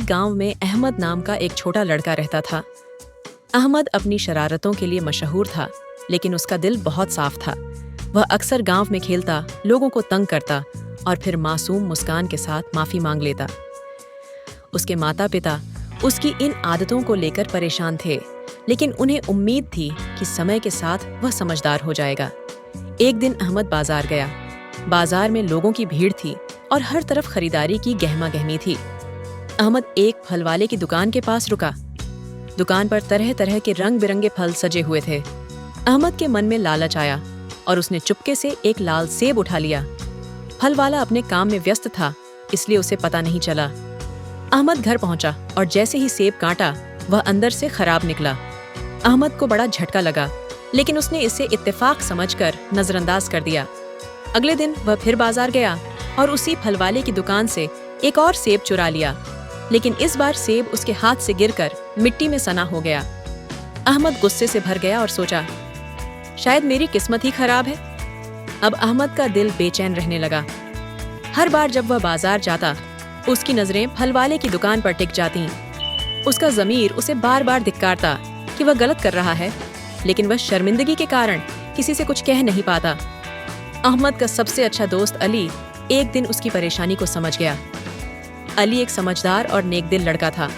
गांव में अहमद नाम का एक छोटा लड़का रहता था। अहमद अपनी शरारतों के लिए मशहूर था, लेकिन उसका दिल बहुत साफ था। वह अक्सर गांव में खेलता, लोगों को तंग करता और फिर मासूम मुस्कान के साथ माफी मांग लेता। उसके माता पिता उसकी इन आदतों को लेकर परेशान थे, लेकिन उन्हें उम्मीद थी कि समय के साथ वह समझदार हो जाएगा। एक दिन अहमद बाजार गया। बाजार में लोगों की भीड़ थी और हर तरफ खरीदारी की गहमा-गहमी थी। अहमद एक फल वाले की दुकान के पास रुका। दुकान पर तरह तरह के रंग बिरंगे फल सजे हुए थे। अहमद के मन में लालच आया और उसने चुपके से एक लाल सेब उठा लिया। फल वाला अपने काम में व्यस्त था, इसलिए उसे पता नहीं चला। अहमद घर पहुंचा और जैसे ही सेब काटा, वह अंदर से खराब निकला। अहमद को बड़ा झटका लगा, लेकिन उसने इसे इत्तेफाक समझकर नजरअंदाज कर दिया। अगले दिन वह फिर बाजार गया और उसी फल वाले की दुकान से एक और सेब चुरा लिया, लेकिन इस बार सेब उसके हाथ से गिरकर मिट्टी में सना हो गया। अहमद गुस्से से भर गया और सोचा, शायद मेरी किस्मत ही खराब है। अब अहमद का दिल बेचैन रहने लगा। हर बार जब वह बाजार जाता, उसकी नजरें फल वाले की दुकान पर टिक जातीं। उसका ज़मीर उसे बार बार धिक्कारता कि वह गलत कर रहा है, लेकिन वह शर्मिंदगी के कारण किसी से कुछ कह नहीं पाता। अहमद का सबसे अच्छा दोस्त अली एक दिन उसकी परेशानी को समझ गया। अली एक समझदार और नेकदिल लड़का था।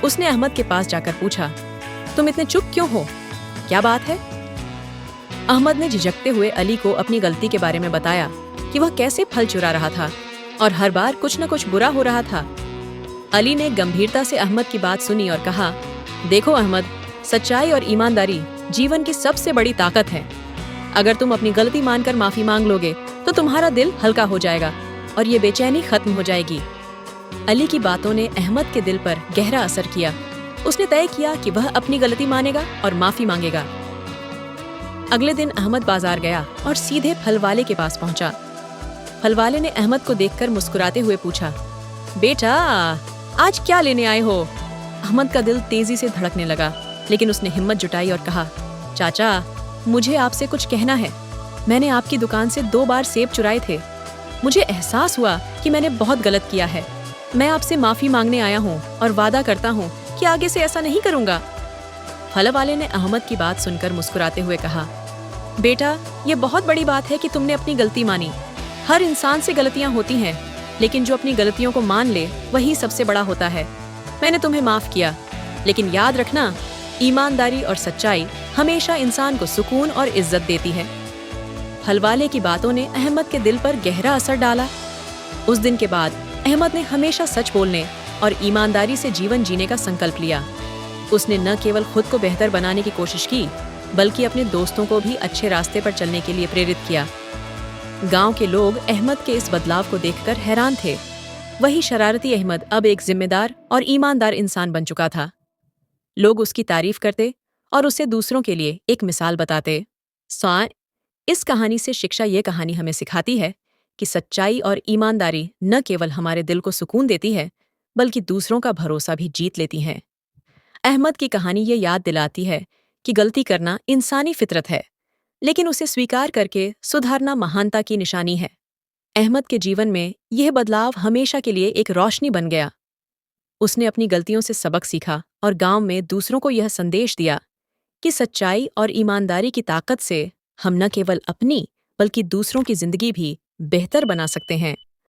उसने अहमद के पास जाकर पूछा, तुम इतने चुप क्यों हो? क्या बात है? अहमद ने झिझकते हुए अली को अपनी गलती के बारे में बताया कि वह कैसे फल चुरा रहा था और हर बार कुछ न कुछ बुरा हो रहा था। अली ने गंभीरता से अहमद की बात सुनी और कहा, देखो अहमद, सच्चाई और ईमानदारी जीवन की सबसे बड़ी ताकत है। अगर तुम अपनी गलती मानकर माफी मांग लोगे तो तुम्हारा दिल हल्का हो जाएगा और ये बेचैनी खत्म हो जाएगी। अली की बातों ने अहमद के दिल पर गहरा असर किया। उसने तय किया कि वह अपनी गलती मानेगा और माफी मांगेगा। अगले दिन अहमद बाजार गया और सीधे फल वाले के पास पहुंचा। फल वाले ने अहमद को देखकर मुस्कुराते हुए पूछा, बेटा, आज क्या लेने आए हो? अहमद का दिल तेजी से धड़कने लगा, लेकिन उसने हिम्मत जुटाई और कहा, चाचा, मुझे आपसे कुछ कहना है। मैंने आपकी दुकान से 2 बार सेब चुराए थे। मुझे एहसास हुआ कि मैंने बहुत गलत किया है। मैं आपसे माफी मांगने आया हूँ और वादा करता हूँ कि आगे से ऐसा नहीं करूँगा। फल वाले ने अहमद की बात सुनकर मुस्कुराते हुए कहा, बेटा, ये बहुत बड़ी बात है कि तुमने अपनी गलती मानी। हर इंसान से गलतियाँ होती हैं, लेकिन जो अपनी गलतियों को मान ले वही सबसे बड़ा होता है। मैंने तुम्हें माफ किया, लेकिन याद रखना, ईमानदारी और सच्चाई हमेशा इंसान को सुकून और इज्जत देती है। फल वाले की बातों ने अहमद के दिल पर गहरा असर डाला। उस दिन के बाद अहमद ने हमेशा सच बोलने और ईमानदारी से जीवन जीने का संकल्प लिया। उसने न केवल खुद को बेहतर बनाने की कोशिश की, बल्कि अपने दोस्तों को भी अच्छे रास्ते पर चलने के लिए प्रेरित किया। गांव के लोग अहमद के इस बदलाव को देखकर हैरान थे। वही शरारती अहमद अब एक जिम्मेदार और ईमानदार इंसान बन चुका था। लोग उसकी तारीफ करते और उसे दूसरों के लिए एक मिसाल बताते। इस कहानी से शिक्षा ये कहानी हमें सिखाती है कि सच्चाई और ईमानदारी न केवल हमारे दिल को सुकून देती है, बल्कि दूसरों का भरोसा भी जीत लेती हैं। अहमद की कहानी ये याद दिलाती है कि गलती करना इंसानी फितरत है, लेकिन उसे स्वीकार करके सुधारना महानता की निशानी है। अहमद के जीवन में यह बदलाव हमेशा के लिए एक रोशनी बन गया। उसने अपनी गलतियों से सबक सीखा और गांव में दूसरों को यह संदेश दिया कि सच्चाई और ईमानदारी की ताकत से हम न केवल अपनी, बल्कि दूसरों की जिंदगी भी बेहतर बना सकते हैं।